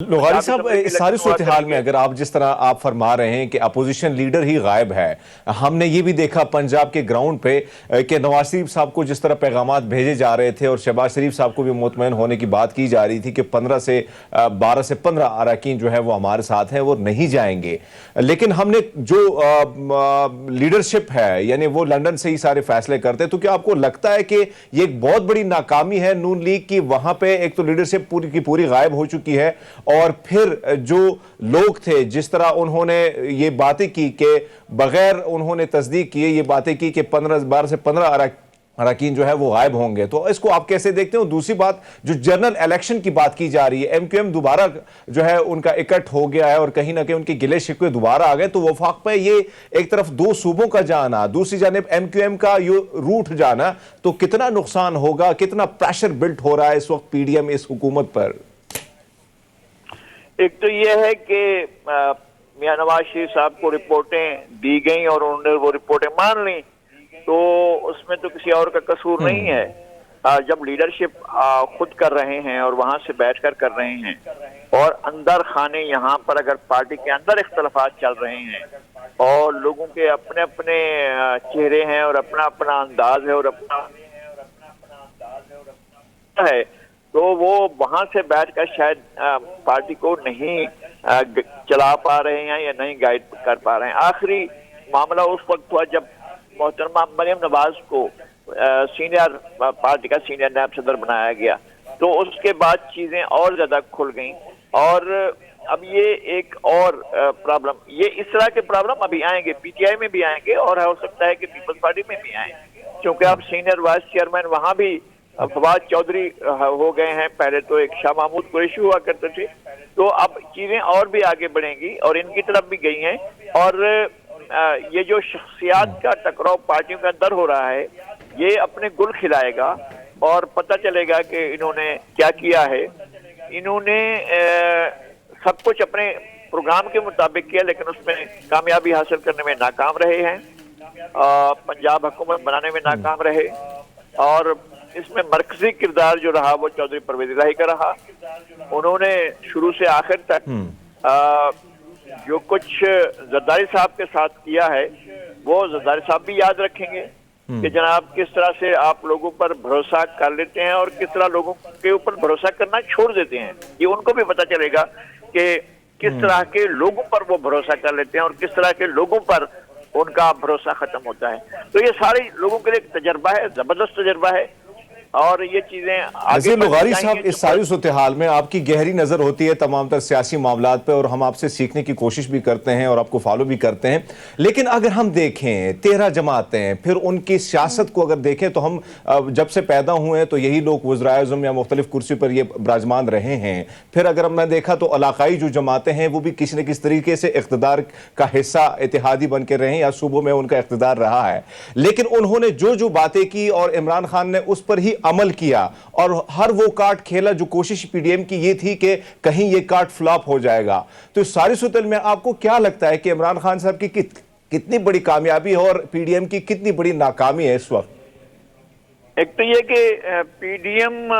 लोहारी साहब, इस सारी इलेक्शन हुआ सूरत हाल में करेंगे। अगर आप जिस तरह आप फरमा रहे हैं कि अपोजिशन लीडर ही गायब है, हमने ये भी देखा पंजाब के ग्राउंड पे कि नवाज शरीफ साहब को जिस तरह पैगामात भेजे जा रहे थे और शहबाज शरीफ साहब को भी मुतमईन होने की बात की जा रही थी कि 12 से 15 अरकान जो है वो हमारे साथ हैं, वो नहीं जाएंगे। लेकिन हमने जो लीडरशिप है यानी वो लंदन से ही सारे फैसले करते, तो क्या आपको लगता है कि ये एक बहुत बड़ी नाकामी है नून लीग की? वहां पे एक तो लीडरशिप पूरी की पूरी गायब हो चुकी है, और फिर जो लोग थे जिस तरह उन्होंने ये बातें की कि बगैर उन्होंने तस्दीक किए ये बातें की कि 12 से 15 अरकान जो है वो गायब होंगे, तो इसको आप कैसे देखते हो? दूसरी बात, जो जनरल इलेक्शन की बात की जा रही है, एमक्यूएम दोबारा जो है उनका इकट्ठ हो गया है और कहीं ना कहीं उनके गिले शिकवे दोबारा आ गए, तो वफाक पे ये एक तरफ दो सूबों का जाना, दूसरी जानिब एमक्यूएम का रूठ जाना, तो कितना नुकसान होगा, कितना प्रेशर बिल्ट हो रहा है इस वक्त पीडीएम इस हुकूमत पर? एक तो ये है कि मियां नवाज शरीफ साहब को रिपोर्टें दी गई और उन्होंने वो रिपोर्टें मान ली, तो उसमें तो किसी और का कसूर नहीं है। जब लीडरशिप खुद कर रहे हैं और वहां से बैठकर कर रहे हैं, और अंदर खाने यहाँ पर अगर पार्टी के अंदर इख्तलाफात चल रहे हैं और लोगों के अपने अपने चेहरे हैं और अपना अपना अंदाज है और अपना है, तो वो वहां से बैठकर शायद पार्टी को नहीं चला पा रहे हैं या नहीं गाइड कर पा रहे हैं। आखिरी मामला उस वक्त हुआ जब मोहतरमा मरियम नवाज को सीनियर पार्टी का सीनियर नायब सदर बनाया गया, तो उसके बाद चीजें और ज्यादा खुल गईं। और अब ये एक और प्रॉब्लम, ये इस तरह के प्रॉब्लम अभी आएंगे, पीटीआई में भी आएंगे और हो सकता है कि पीपल्स पार्टी में भी आए, क्योंकि अब सीनियर वाइस चेयरमैन वहां भी फवाद चौधरी हो गए हैं। पहले तो एक शाह महमूद कुरैशी हुआ करते थे, तो अब चीजें और भी आगे बढ़ेंगी और इनकी तरफ भी गई हैं। और ये जो शख्सियात का टकराव पार्टियों के अंदर हो रहा है, ये अपने गुल खिलाएगा और पता चलेगा कि इन्होंने क्या किया है। इन्होंने सब कुछ अपने प्रोग्राम के मुताबिक किया, लेकिन उसमें कामयाबी हासिल करने में नाकाम रहे हैं, पंजाब हुकूमत बनाने में नाकाम रहे, और इसमें मरकजी किरदार जो रहा वो चौधरी परवेज इलाही का रहा। उन्होंने शुरू से आखिर तक जो कुछ जरदारी साहब के साथ किया है, वो जरदारी साहब भी याद रखेंगे कि जनाब किस तरह से आप लोगों पर भरोसा कर लेते हैं और किस तरह लोगों के ऊपर भरोसा करना छोड़ देते हैं। ये उनको भी पता चलेगा कि किस तरह के लोगों पर वो भरोसा कर लेते हैं और किस तरह के लोगों पर उनका भरोसा खत्म होता है। तो ये सारे लोगों के लिए एक तजर्बा है, जबरदस्त तजर्बा है, और ये चीजें आगे लोहारी साहब, इस सारी सूरत हाल में आपकी गहरी नजर होती है तमाम तर सियासी मामलात पे, और हम आपसे सीखने की कोशिश भी करते हैं और आपको फॉलो भी करते हैं। लेकिन अगर हम देखें 13 जमातें, फिर उनकी सियासत को अगर देखें, तो हम जब से पैदा हुए हैं तो यही लोग वज़राए-ए-आज़म या मुख्तलिफ कुर्सी पर ये विराजमान रहे हैं। फिर अगर हमने देखा तो इलाकाई जो जमातें हैं वो भी किसी न किसी तरीके से इक़्तिदार का हिस्सा, इत्तेहादी बन के रहे या सूबों में उनका इक़्तिदार रहा है। लेकिन उन्होंने जो जो बातें की और इमरान खान ने उस पर ही अमल किया, और हर वो कार्ड खेला जो कोशिश पीडीएम की ये थी कि कहीं ये कार्ड फ्लॉप हो जाएगा। तो सारी सूरत में आपको क्या लगता है कि इमरान खान साहब की कितनी बड़ी कामयाबी है और पीडीएम की कितनी बड़ी नाकामी है इस वक्त? एक तो ये कि पीडीएम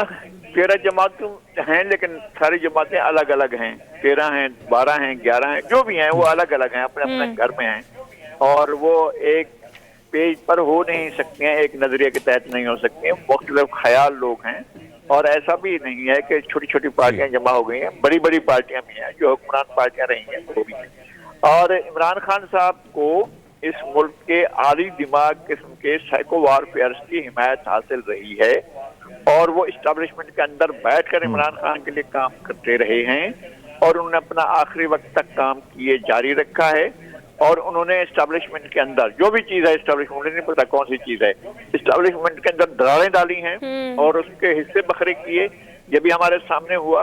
13 जमातें हैं, लेकिन सारी जमातें अलग अलग हैं। 13 हैं, 12 हैं, 11 हैं, जो भी हैं वो अलग अलग हैं, अपने अपने घर में हैं, और वो एक पेज पर हो नहीं सकते हैं, एक नजरिए के तहत नहीं हो सकते हैं। मुख्तलिफ ख्याल लोग हैं, और ऐसा भी नहीं है कि छोटी छोटी पार्टियां जमा हो गई हैं, बड़ी बड़ी पार्टियां भी हैं, जो हुक्मरान पार्टियां रही हैं वो भी हैं। और इमरान खान साहब को इस मुल्क के आली दिमाग किस्म के साइको वारफेयर्स की हिमायत हासिल रही है, और वो इस्टेब्लिशमेंट के अंदर बैठकर इमरान खान के लिए काम करते रहे हैं, और उन्होंने अपना आखिरी वक्त तक काम किए जारी रखा है। और उन्होंने एस्टेब्लिशमेंट के अंदर जो भी चीज है, एस्टेब्लिशमेंट मुझे नहीं पता कौन सी चीज है, एस्टेब्लिशमेंट के अंदर दरारें डाली हैं और उसके हिस्से बखरे किए, ये भी हमारे सामने हुआ।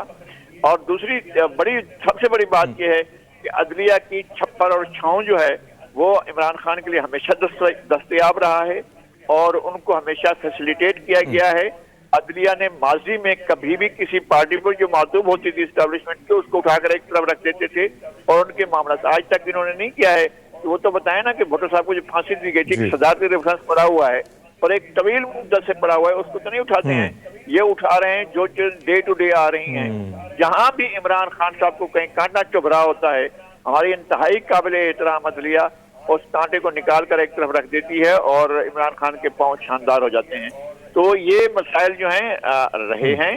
और दूसरी बड़ी सबसे बड़ी बात यह है कि अदलिया की छप्पर और छांव जो है वो इमरान खान के लिए हमेशा दस्तयाब रहा है, और उनको हमेशा फैसिलिटेट किया गया है। अदलिया ने माजी में कभी भी किसी पार्टी पर जो मातूब होती थी एस्टेब्लिशमेंट की, उसको उठाकर एक तरफ रख देते थे, और उनके मामला आज तक इन्होंने नहीं किया है। तो वो तो बताया ना कि भुट्टो साहब को जो फांसी दी गई थी, सदारती रेफरेंस पड़ा हुआ है और एक तवील मुद्दत से पड़ा हुआ है, उसको तो नहीं उठाते हैं। ये उठा रहे हैं जो डे टू डे आ रही हैं। जहां भी इमरान खान साहब को कहीं कांटा चुभ रहा होता है, हमारी इंतहाई काबिल एहतराम अदलिया उस कांटे को निकाल कर एक तरफ रख देती है और इमरान खान के पांव शानदार हो जाते हैं। तो ये मसाइल जो हैं रहे हैं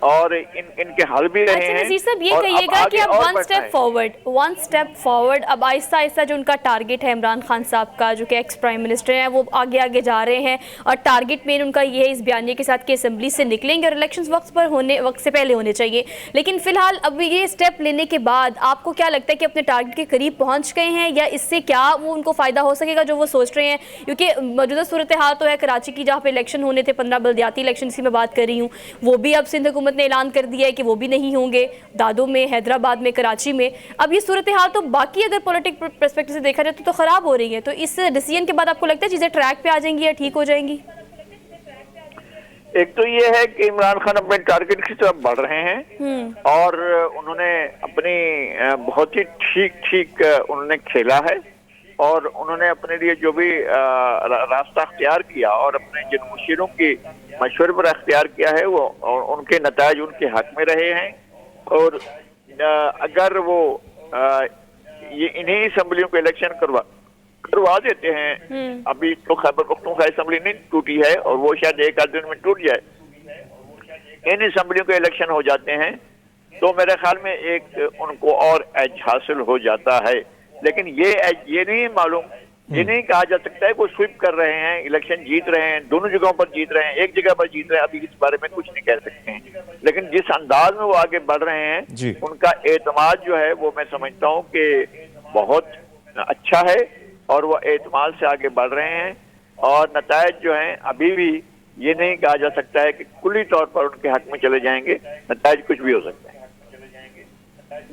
और इनके हल भी रहे हैं। नज़ीर साहब, ये कहिएगा कि अब वन स्टेप फॉरवर्ड, अब आहिस्ता आहिस्ता जो उनका टारगेट है इमरान खान साहब का, जो कि एक्स प्राइम मिनिस्टर हैं, वो आगे आगे जा रहे हैं और टारगेट मेन उनका ये है इस बयानिए के साथ कि असेंबली से निकलेंगे और इलेक्शन वक्त से पहले होने चाहिए। लेकिन फिलहाल अब ये स्टेप लेने के बाद आपको क्या लगता है कि अपने टारगेट के करीब पहुँच गए हैं, या इससे क्या वो उनको फ़ायदा हो सकेगा जो वो सोच रहे हैं? क्योंकि मौजूदा सूरत हाल तो है कराची की, जहाँ पर इलेक्शन होने थे 15 बल्दियाती इलेक्शन की मैं बात कर रही हूँ, वो भी अब सिंध हुकूमत ने ऐलान कर दिया है कि वो भी नहीं होंगे, दादो में, हैदराबाद में, कराची में। अब ये सूरत हाल तो बाकी अगर पॉलिटिक पर्सपेक्टिव से देखा जाए तो खराब हो रही है। तो इस डिसीजन के बाद आपको लगता है चीजें ट्रैक पे आ जाएंगी या ठीक हो जाएंगी? एक तो ये है कि इमरान खान अपने टारगेट की तरफ बढ़ रहे हैं और उन्होंने अपनी बहुत ही ठीक उन्होंने खेला है और उन्होंने अपने लिए जो भी रास्ता अख्तियार किया और अपने जिन मुशीरों की मशवरे पर अख्तियार किया है वो उनके नताज उनके हक में रहे हैं। और अगर वो ये इन्हीं असम्बलियों को इलेक्शन करवा देते हैं, अभी तो खैबर पख्तूनख्वा असेंबली नहीं टूटी है और वो शायद एक आध दिन में टूट जाए, इन असम्बलियों के इलेक्शन हो जाते हैं तो मेरे ख्याल में एक उनको और एज हासिल हो जाता है। लेकिन ये नहीं मालूम, ये नहीं कहा जा सकता है वो स्वीप कर रहे हैं, इलेक्शन जीत रहे हैं, दोनों जगहों पर जीत रहे हैं, एक जगह पर जीत रहे हैं, अभी इस बारे में कुछ नहीं कह सकते हैं। लेकिन जिस अंदाज में वो आगे बढ़ रहे हैं उनका एतमाद जो है वो मैं समझता हूँ कि बहुत अच्छा है और वो एतमाद से आगे बढ़ रहे हैं और नतायज जो हैं अभी भी ये नहीं कहा जा सकता है कि कुल्ली तौर पर उनके हक में चले जाएंगे, नतायज कुछ भी हो सकता है।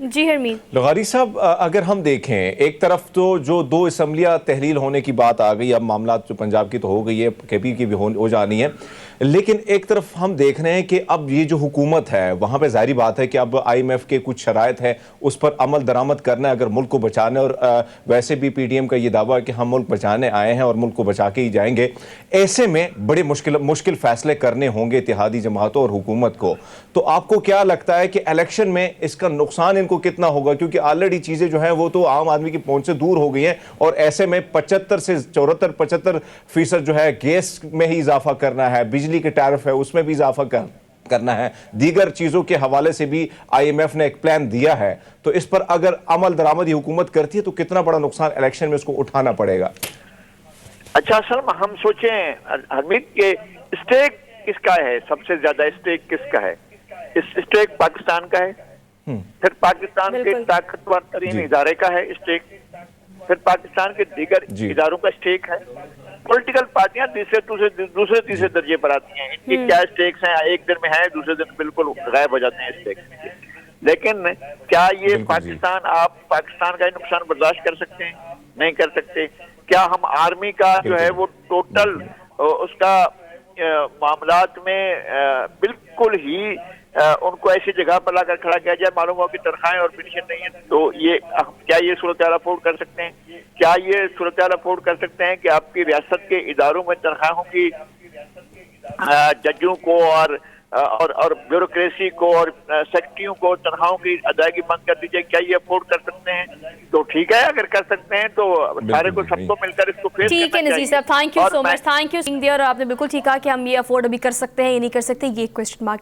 जी हरमीन लगारी साहब, अगर हम देखें एक तरफ तो जो 2 असम्बलियाँ तहलील होने की बात आ गई, अब मामला जो पंजाब की तो हो गई है, केपी की भी हो जानी है, लेकिन एक तरफ हम देख रहे हैं कि अब ये जो हुकूमत है वहाँ पे जाहिर बात है कि अब IMF के कुछ शराइत है उस पर अमल दरामद करना है अगर मुल्क को बचाने, और वैसे भी PTM का ये दावा है कि हम मुल्क बचाने आए हैं और मुल्क को बचा के ही जाएंगे। ऐसे में बड़े मुश्किल फैसले करने होंगे इत्तेहादी जमातों और हुकूमत को। तो आपको क्या लगता है कि इलेक्शन में इसका नुकसान इनको कितना होगा? क्योंकि ऑलरेडी चीज़ें जो हैं वो तो आम आदमी की पहुंच से दूर हो गई हैं और ऐसे में 75 से 74-75% जो है गैस में ही इजाफा करना है, बिजली के टैरिफ है उसमें भी इजाफा करना है, दीगर चीजों के हवाले से भी IMF ने एक प्लान दिया है। तो इस पर अगर अमल दरामद हुकूमत करती है तो कितना बड़ा नुकसान इलेक्शन में उसको उठाना पड़ेगा? अच्छा सर, हम सोचें हरमीत के स्टेक किसका है, सबसे ज्यादा स्टेक किसका है? इस स्टेक पाकिस्तान का है, फिर पाकिस्तान के ताकतवर तरीन इदारे का है स्टेक, फिर पाकिस्तान के दीगर इदारों का स्टेक है। पॉलिटिकल पार्टियां दूसरे तीसरे दर्जे पर आती हैं, इनकी क्या स्टेक्स हैं, एक दिन में है दूसरे दिन बिल्कुल गायब हो जाते हैं स्टेक्स। लेकिन क्या ये पाकिस्तान का नुकसान बर्दाश्त कर सकते हैं? नहीं कर सकते। क्या हम आर्मी का जो है वो टोटल उसका मामलात में बिल्कुल ही उनको ऐसी जगह पर लाकर खड़ा किया जाए, मालूम हो कि तनख्वाहें और पेंशन नहीं है, तो ये क्या ये सूरत अफोर्ड कर सकते हैं? क्या ये सूरत अफोर्ड कर सकते हैं कि आपकी रियासत के इदारों में तनख्वाहों की जजों को और ब्यूरोक्रेसी को और सेक्रेटरियों को तनख्वाहों की अदायगी बंद कर दीजिए? क्या ये अफोर्ड कर सकते हैं? तो ठीक है, अगर कर सकते हैं तो सारे को सबको मिलकर इसको फेस करना चाहिए। ठीक है नज़ीर साहब, thank you so much, thank you. और आपने बिल्कुल ठीक कहा कि हम ये अफोर्ड अभी कर सकते हैं या नहीं कर सकते, ये क्वेश्चन मार्क